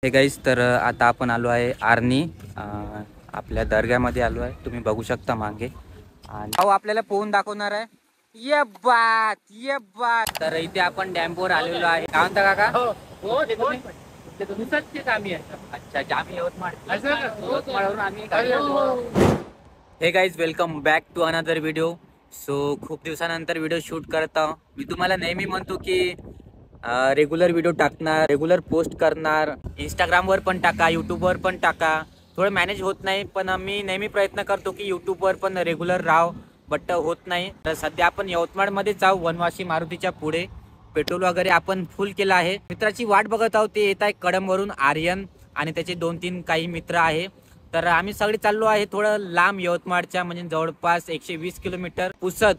Hey guys तर आता आपण आलो आहे आर्नी आपल्या दर्ग्यामध्ये आलो आहे. तुम्ही बघू शकता मागे आणि भाऊ आपल्याला पोहून दाखवणार आहे. ये बात तर इथे आपण डॅमवर आलेलो आहे. काय म्हणता काका? अच्छा जामी यवतमाळवरून आम्ही हे guys welcome back to another video. So खूप दिवसानंतर व्हिडिओ शूट करत आहो. मी तुम्हाला नेहमी म्हणतो की रेग्युलर व्हिडिओ टाकणार, रेग्युलर पोस्ट करणार, इंस्टाग्रामवर पण टाका, यूट्यूबवर पण टाका. थोडं मॅनेज होत नाही, पण मी नेहमी प्रयत्न करतो की यूट्यूबवर पण रेग्युलर राहावं, बट होत नाही. तर सध्या आपण यवतमाळमध्ये जाऊ, वनवासी मारुतीच्या पुढे. पेट्रोल वगैरे आपण फुल केलं आहे. मित्राची वाट बघत आहोत. ते येत आहे कडमवरून आर्यन आणि त्याचे 2-3 काही मित्र आहे. तर आम्ही सगळे चाललो आहे थोडं लांब यवतमाळच्या, म्हणजे जवळपास 120 किलोमीटर पुसद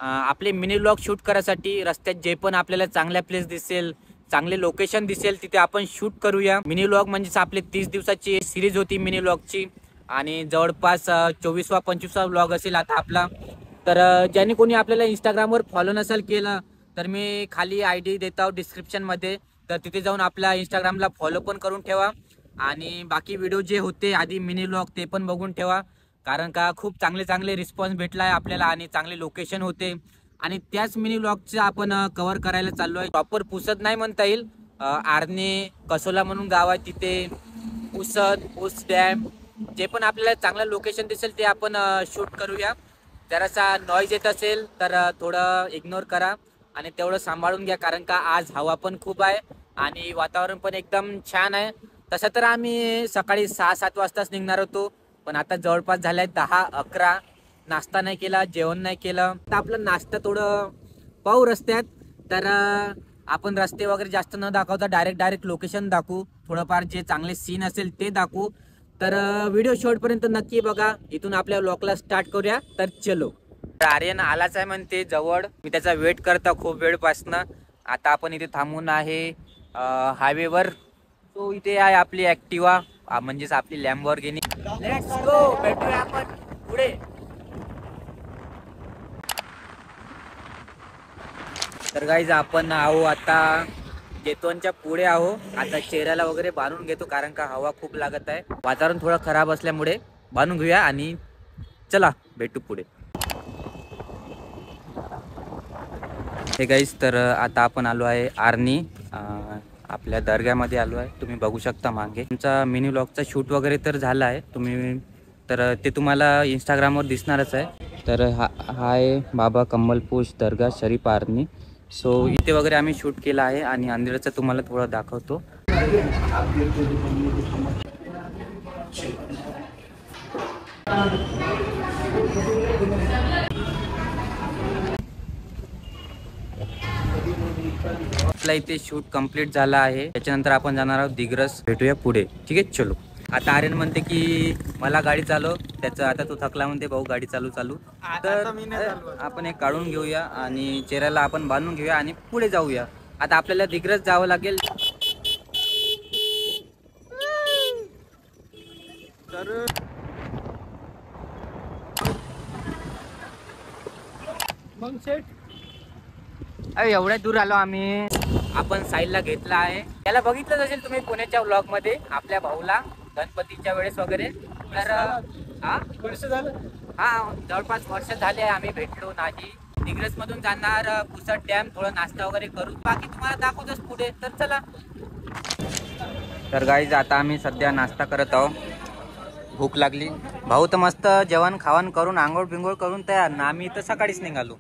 आपले मिनी व्लॉग शूट करायसाठी. रस्त्यात जे पण आपल्याला चांगल्या प्लेस दिसेल, चांगले लोकेशन दिसेल, तिथे आपण शूट करूया. मिनी व्लॉग म्हणजे आपले 30 दिवसाची सिरीज होती मिनी व्लॉगची आणि जवळपास 24वा-25वा व्लॉग असेल आता आपला. तर ज्यांनी कोणी आपल्याला इंस्टाग्रामवर फॉलो नसेल केलं तर मी खाली ID देत आहोत डिस्क्रिप्शनमध्ये. तर तिथे जाऊन आपल्या इंस्टाग्रामला फॉलो पण करून ठेवा आणि बाकी व्हिडिओ जे होते आधी मिनी व्लॉग ते पण बघून ठेवा. कारण का खूप चांगले रिस्पॉन्स भेटला आहे आपल्याला आणि चांगले लोकेशन होते आणि त्याच मिनी व्लॉगचं आपण कव्हर करायला चाललो आहे. प्रॉपर पुसद नाही म्हणता येईल, आर्ने कसोला म्हणून गाव आहे तिथे. पुस डॅम जे पण आपल्याला चांगलं लोकेशन दिसेल ते आपण शूट करूया. जरासा नॉईज येत असेल तर थोडं इग्नोर करा आणि तेवढं सांभाळून घ्या, कारण का आज हवा पण खूप आहे आणि वातावरण पण एकदम छान आहे. तसं तर आम्ही सकाळी 6-7 वाजताच निघणार होतो, पण आता जवळपास झालाय 10-11. नाश्ता नाही केला, जेवण नाही केलं. तर आपलं नाश्ता थोडं पाहू रस्त्यात. तर आपण रस्ते वगैरे जास्त न दाखवता डायरेक्ट लोकेशन दाखवू. थोडंफार जे चांगले सीन असेल ते दाखवू. तर व्हिडिओ शेवटपर्यंत नक्की बघा. इथून आपल्या व्लॉगला स्टार्ट करूया. तर चलो. आर्यन आलाच आहे म्हणते जवळ. मी त्याचा वेट करता खूप वेळपासनं. आता आपण इथे थांबून आहे हायवेवर. तो इथे आहे आपली ॲक्टिवा, म्हणजेच आपली लॅम्बोर्गिनी. Let's go. भेटूया आपण पुढे. तर गाईज आपण आहो आता जेतवनच्या पुढे आहो. आता चेहऱ्याला वगैरे बांधून घेतो, कारण का हवा खूप लागत आहे. वातावरण थोडं खराब असल्यामुळे बांधून घेऊया आणि चला भेटू पुढे. हे गाईज तर आता आपण आलो आहे आर्नी आपल्या दर्ग्यामध्ये आलो आहे. तुम्ही बघू शकता मागे. तुमचा मिनी व्लॉगचा शूट वगैरे तर झाला आहे तुम्ही, तर ते तुम्हाला इंस्टाग्रामवर दिसणारच आहे. तर हा आहे बाबा कम्मलपोश दर्गा शरीफ आर्नी. सो इथे वगैरे आम्ही शूट केला आहे आणि अंधेरचं तुम्हाला थोडं दाखवतो. आपला इथे शूट कंप्लीट झाला आहे. त्याच्यानंतर आपण जाणार आहोत दिग्रस. भेटूया पुढे. ठीक आहे चलो. आता आर्यन म्हणते की मला गाडी चालव. त्याचं आता तो थकला म्हणते भाऊ गाडी चालू. तर आपण एक काढून घेऊया आणि चेहऱ्याला आपण बांधून घेऊया आणि पुढे जाऊया. आता आपल्याला दिग्रस जावं लागेल. तर मग सेट एवढ्या दूर आलो आम्ही. आपण साईलला घेतला आहे. त्याला बघितलं असेल तुम्ही पुण्याच्या व्लॉग मध्ये आपल्या भाऊला गणपतीच्या वेळेस वगैरे. तर वर्ष झालं. हा जवळपास वर्ष झाले आम्ही भेटलो नाही. दिग्रस मधून जाणार पुसद डॅम, थोडं नाश्ता वगैरे करू. बाकी तुम्हाला दाखवतोच पुढे. तर चला. तर गाईज आता आम्ही सध्या नाश्ता करत आहोत. भूक लागली. भाऊ तर मस्त जेवण खावण करून आंघोळ बिंघोळ करून तयार ना. आम्ही तर सकाळीच निघालो.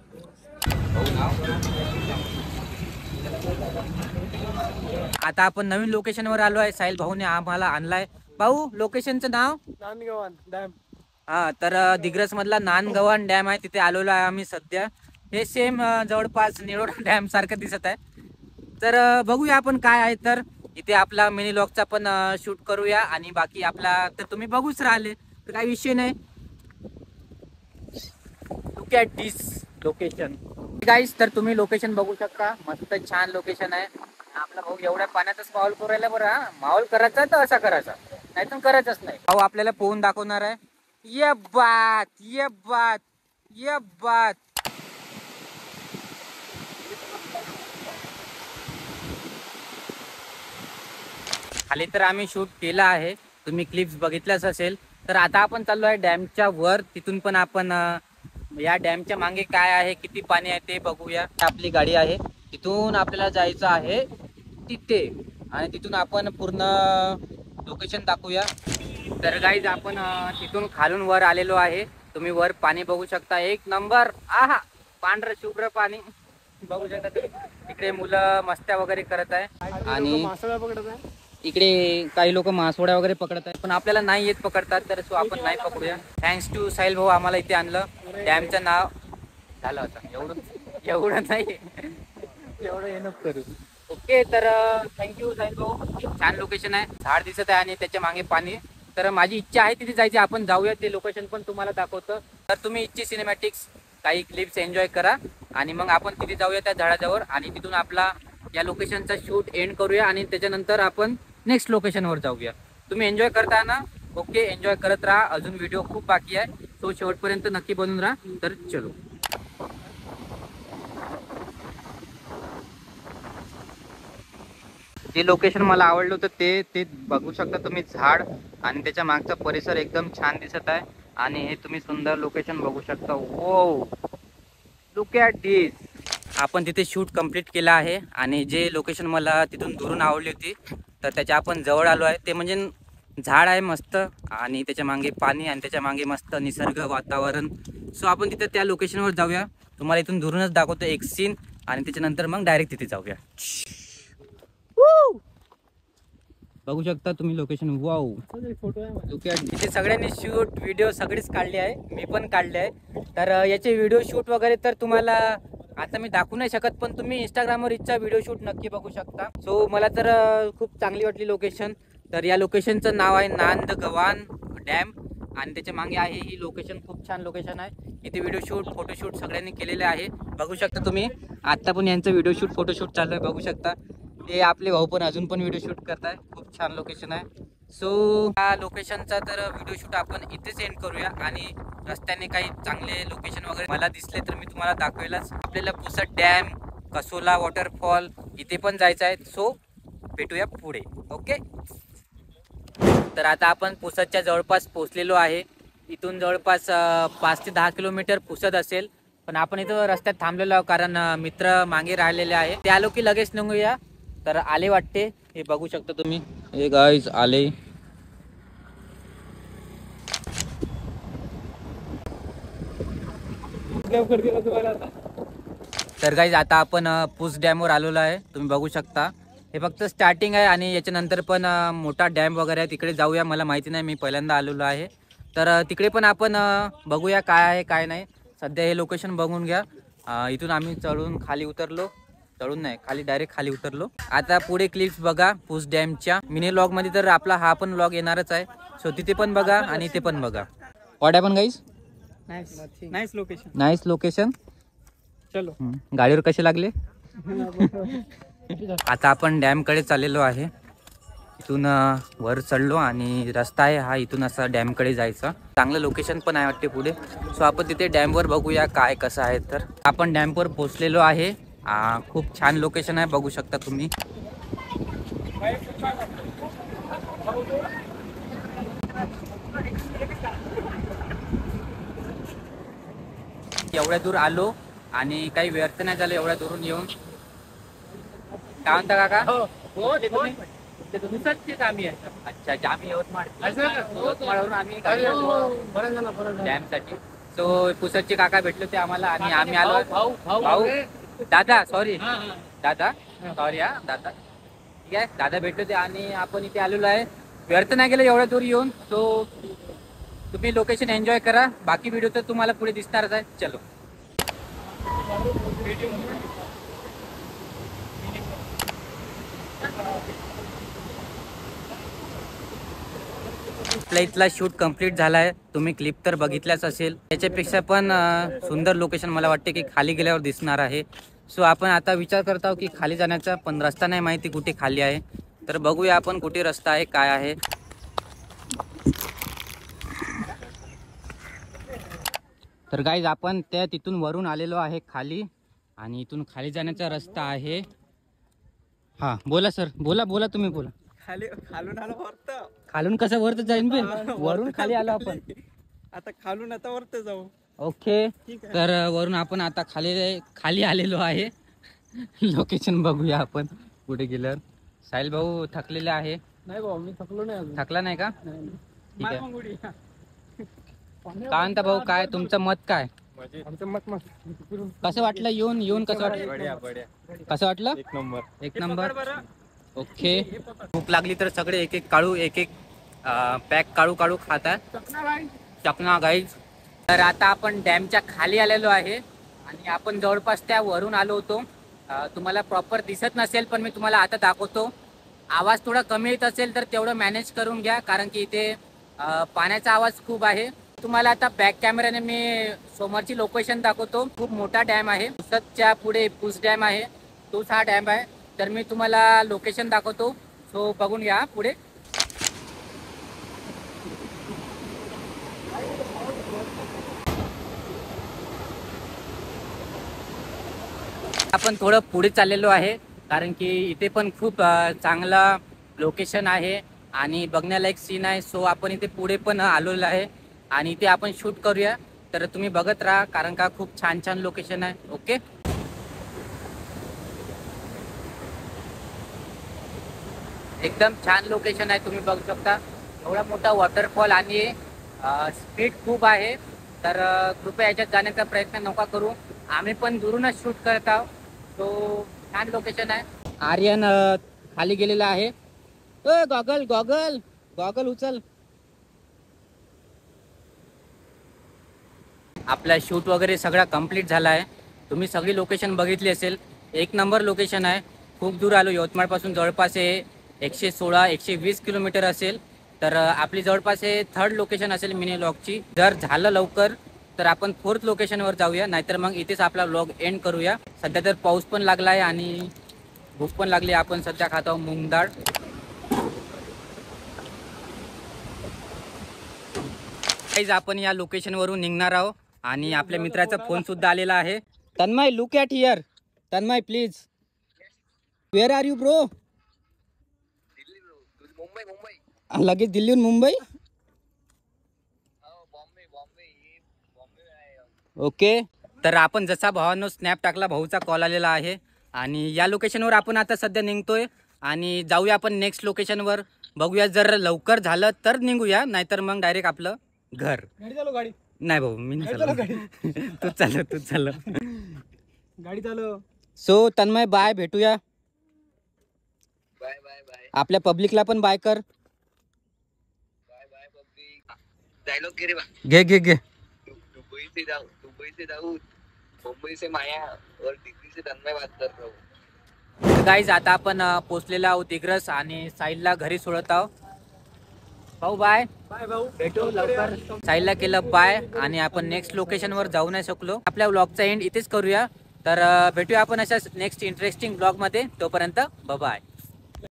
आता आपण नवीन लोकेशनवर आलो आहे. साहिल भाऊने आम्हाला आणलाय. भाऊ लोकेशनचं नाव नांदगव्हाण डॅम. हा तर दिग्रस मधला नांदगव्हाण डॅम आहे, तिथे आलेलो आहे आम्ही सध्या. हे सेम जवळपास निळोरा डॅम सारखं दिसत आहे. तर बघूया आपण काय आहे. तर इथे आपला मिनी व्लॉगचा पण शूट करूया आणि बाकी आपला तर तुम्ही बघूच राहिले तर काही विषय नाही. लुक ॲट दिस लोकेशन गाईस. तर तुम्ही लोकेशन बघू शकता. मस्त छान लोकेशन आहे. आपला भाऊ एवढ्या पाण्यातच माहोल करायला बरं. हा माहोल करायचा तर असा करायचा, नाही तर करायचंच नाही. भाऊ आपल्याला पोहून दाखवणार आहे. ये बात. खाली तर आम्ही शूट केला आहे, तुम्ही क्लिप्स बघितल्याच असेल. तर आता आपण चाललो आहे डॅमच्या वर. तिथून पण आपण या डॅमच्या मागे काय आहे, किती पाणी आहे ते बघूया. आपली गाडी आहे, तिथून आपल्याला जायचं आहे तिथे आणि तिथून आपण पूर्ण लोकेशन दाखवूया. तर गाईज आपण तिथून खालून वर आलेलो आहे. तुम्ही वर पाणी बघू शकता, एक नंबर. आहा, पांढरं शुभ्र पाणी बघू शकता तुम्ही. इकडे मुलं मस्त्या वगैरे करत आहे आणि इकडे काही लोक मासोड्या वगैरे पकडत आहे, पण आपल्याला नाही येत पकडतात, तर सो आपण नाही पकडूया. थँक्स टू साहिल भाऊ, आम्हाला इथे आणलं. डॅमचं नाव झालं होतं एवढं नाही, एवढं येणं करू. ओके, तर थँक्यू साहिल भाऊ. छान लोकेशन आहे, झाड दिसत आहे आणि त्याच्या मागे पाणी. तर माझी इच्छा आहे तिथे जायची, आपण जाऊया. ते लोकेशन पण तुम्हाला दाखवतं. तर तुम्ही इच्छी सिनेमॅटिक्स काही क्लिप्स एन्जॉय करा आणि मग आपण तिथे जाऊया त्या झाडाजवळ आणि तिथून आपला या लोकेशनचा शूट एंड करूया आणि त्याच्यानंतर आपण नेक्स्ट लोकेशनवर जाऊया. तुम्ही एन्जॉय करता ना? ओके, एन्जॉय करत राहा. अजून व्हिडिओ खूप बाकी आहे, तो शेवटपर्यंत नक्की बनून राहा. तर चलो. जे लोकेशन मला आवडलं होतं ते बघू शकता तुम्ही. झाड आणि त्याच्या मागचा परिसर एकदम छान दिसत आहे आणि हे तुम्ही सुंदर लोकेशन बघू शकता. वो, लुक ॲट दिस. आपण तिथे शूट कंप्लीट केला आहे आणि जे लोकेशन मला तिथून दुरून आवडली होती, तर त्याच्या आपण जवळ आलो आहे. ते म्हणजे झाड आहे मस्त आणि त्याच्या मागे पाणी आणि त्याच्या मागे मस्त निसर्ग वातावरण. सो आपण तिथे त्या लोकेशनवर जाऊया. तुम्हाला इथून दुरूनच दाखवतो एक सीन आणि त्याच्यानंतर मग डायरेक्ट तिथे जाऊया. बघू शकता तुम्ही लोकेशन. वाव, तिथे सगळ्यांनी शूट व्हिडिओ सगळीच काढली आहे, मी पण काढले आहे. तर याचे व्हिडिओ शूट वगैरे तर तुम्हाला आता मी दाखवू नाही शकत, पण तुम्ही इंस्टाग्रामवर इच्छा व्हिडिओ शूट नक्की बघू शकता. सो मला तर खूप चांगली वाटली लोकेशन. तर या लोकेशनचं नाव आहे नांदगवान डॅम आणि त्याच्या मागे आहे ही लोकेशन. खूप छान लोकेशन आहे. इथे व्हिडिओ शूट फोटोशूट सगळ्यांनी केलेले आहे, बघू शकता तुम्ही. आता पण यांचं व्हिडिओ शूट फोटोशूट चालू आहे, बघू शकता. ते आपले भाऊ पण अजून पण व्हिडिओ शूट करताय. खूप छान लोकेशन आहे. सो या लोकेशनचा तर व्हिडिओ शूट आपण इथेच एंड करूया आणि रस्त्याने काही चांगले लोकेशन वगैरे मला दिसले तर मी तुम्हाला दाखवेलच. आपल्याला पुसद डॅम, कसोला वॉटरफॉल इथे पण जायचं आहे. सो भेटूया पुढे. ओके, तर आता आपण पुसदच्या जवळपास पोहोचलेलो आहे. इथून जवळपास 5 ते 10 किलोमीटर पुसद असेल, पण आपण इथं रस्त्यात थांबलेलो आहोत कारण मित्र मागे राहिलेले आहे. ते आलो की लगेच निघूया. तर आले वाटते, हे बघू शकता तुम्ही. हे गाईज आले. तर गाईज आता आपण पुस डॅमवर आलेलो आहे, तुम्ही बघू शकता. हे फक्त स्टार्टिंग आहे आणि याच्यानंतर पण मोठा डॅम वगैरे आहे, तिकडे जाऊया. मला माहिती नाही, मी पहिल्यांदा आलेलो आहे. तर तिकडे पण आपण बघूया काय आहे काय नाही. सध्या हे लोकेशन बघून घ्या. इथून आम्ही चढून खाली उतरलो, चढून नाही खाली डायरेक्ट खाली उतरलो. आता पुढे क्लिप्स बघा पुस डॅमच्या मिनी व्लॉग मध्ये. तर आपला हा पण व्लॉग येणारच आहे, सो तिथे पण बघा आणि इथे पण बघा. वाट पण guys, nice location. Nice location. चलो, गाडीवर कसे लागले. आता आपण डॅम कडे चाललेलो आहे. इथून वर चढलो आणि रस्ता आहे हा, इथून असा डॅम कडे जायचा. चांगलं लोकेशन पण आहे वाटते पुढे. सो आपण तिथे डॅम वर बघूया काय कसं आहे. तर आपण डॅम वर पोहोचलेलो आहे. खूप छान लोकेशन आहे, बघू शकता तुम्ही. एवढ्या दूर आलो आणि काही व्यर्थ नाही झालं एवढ्या दूरून येऊन. काय म्हणता काका? आम्ही अच्छा, जामी यवतमाळवरून आम्ही डॅम साठी. सो पुसदचे काका भेटले होते आम्हाला आणि आम्ही आलो. भाऊ, दादा सॉरी, दादा सॉरी, हा दादा. ठीक आहे, दादा भेटले होते आणि आपण इथे आलेलो आहे. व्यर्थ नाही गेलं एवढ्या दूर येऊन. सो तुम्ही लोकेशन एन्जॉय करा, बाकी व्हिडिओ तर तुम्हाला पुढे दिसणारच आहे. चलो. आपल्या इथला शूट कंप्लीट झाला आहे, तुम्ही क्लिप तर बघितल्याच असेल. त्याच्यापेक्षा पण सुंदर लोकेशन मला वाटते की खाली गेल्यावर दिसणार आहे. सो आपण आता विचार करत आहोत की खाली जाण्याचा, पण रस्ता नाही माहिती कुठे खाली आहे. तर बघूया आपण कुठे रस्ता आहे काय आहे. तर गाईज आपण त्या तिथून वरून आलेलो आहे खाली आणि इथून खाली जाण्याचा रस्ता आहे. हा बोला सर, बोला तुम्ही बोला. खाली खालून आलो वरत. खालून कसं वरत जाईन बे वरून खाली आलो आपण. आता खालून आता वरत जाऊ. ओके ठीक आहे. तर वरून आपण आता खाली आलेलो आहे. लोकेशन बघूया आपण पुढे गेल्यावर. साहिल भाऊ थकलेले आहे. नाही भाऊ मी थकलो नाही अजून. थकला नाही का? नाही. ठीक आहे. मार मग उडी. काय म्हणता भाऊ, काय तुमचं मत काय? आमचं मत मत. कसं वाटलं येऊन कसं वाटलं? बढिया बढिया. कसं वाटलं? एक नंबर. ओके भूक लागली तर सगळे एक एक काढू एक एक पॅक काढू खातात. चकना गाईज. तर आता आपण डॅमच्या खाली आलेलो आहे आणि आपण जवळपास त्या वरून आलो होतो. तुम्हाला प्रॉपर दिसत नसेल पण मी तुम्हाला आता दाखवतो. आवाज थोडा कमी येत असेल तर तेवढं मॅनेज करून घ्या, कारण की इथे पाण्याचा आवाज खूप आहे. तुम्हाला आता बॅक कॅमेऱ्याने मी समोरची लोकेशन दाखवतो. खूप मोठा डॅम आहे. पुसदच्या पुढे पुस डॅम आहे, तोच हा डॅम आहे. तर मी तुम्हाला लोकेशन दाखवतो, सो बघून घ्या पुढे. आपण थोडं पुढे चाललेलो आहे, कारण की इथे पण खूप चांगला लोकेशन आहे आणि बघण्यालायक सीन आहे. सो आपण इथे पुढे पण आलेलो आहे आणि इथे आपण शूट करूया. तर तुम्ही बघत राहा, कारण का खूप छान छान लोकेशन आहे. ओके एकदम छान लोकेशन आहे. तुम्ही बघू शकता एवढा मोठा वॉटरफॉल आणि स्पीड खूप आहे. तर कृपया याच्यात जाण्याचा प्रयत्न नका करू. आम्ही पण दुरूनच शूट करत आहोत. तो छान लोकेशन आहे. आर्यन खाली गेलेला आहे. गॉगल गॉगल गॉगल उचल. आपला शूट वगैरे सगळा कंप्लीट झाला आहे. तुम्ही सगळी लोकेशन बघितली असेल. एक नंबर लोकेशन आहे. खूप दूर आलो. यवतमाळ पासून जवळपास हे 116-120 किलोमीटर असेल. तर आपली जवळपास हे थर्ड लोकेशन असेल मिनी व्लॉगची. जर झालं लवकर तर आपण फोर्थ लोकेशनवर जाऊया, नाहीतर मग इथेच आपला व्लॉग एंड करूया. सध्या तर पाऊस पण लागला आहे आणि भूक पण लागली. आपण सध्या खात आहोत मूग डाळ. आपण या लोकेशनवरून निघणार आहोत आणि आपल्या मित्राचा फोन सुद्धा आलेला आहे. Tanmay look at here. Tanmay please. Where are you bro? Mumbai. लगेच दिल्लीहून मुंबई. ओके तर आपण जसा भावांनो स्नॅप टाकला, भाऊचा कॉल आलेला आहे आणि या लोकेशनवर आपण आता सध्या निघतोय आणि जाऊया आपण नेक्स्ट लोकेशनवर. बघूया, जर लवकर झालं तर निघूया, नाहीतर मग डायरेक्ट आपलं घर. गाडी चालव गाडी. नाही भाऊ मी नाही चाललो. तू चालव. गाडी चालव. सो तन्मय बाय, भेटूया. बाय बाय बाय आपल्या पब्लिकला पण बाय कर. Bye by public. डायलॉग घे रे बा. घे. दुबई से दाऊद, मुंबई से माया और दिल्ली से तन्मय बात कर रहा हूँ. गाईज आता आपण पोचलेलो आहोत दिग्रस आणि साहिलला घरी सोडत आहोत. भाऊ बाय. बाय भाऊ. भेटू लवकर. साहिलला केलं बाय आणि आपण नेक्स्ट लोकेशनवर जाऊ नाही शकलो. आपल्या व्लॉगचा एंड इथेच करूया. तर भेटूया आपण अशा नेक्स्ट इंटरेस्टिंग ब्लॉग मध्ये. तोपर्यंत बाय.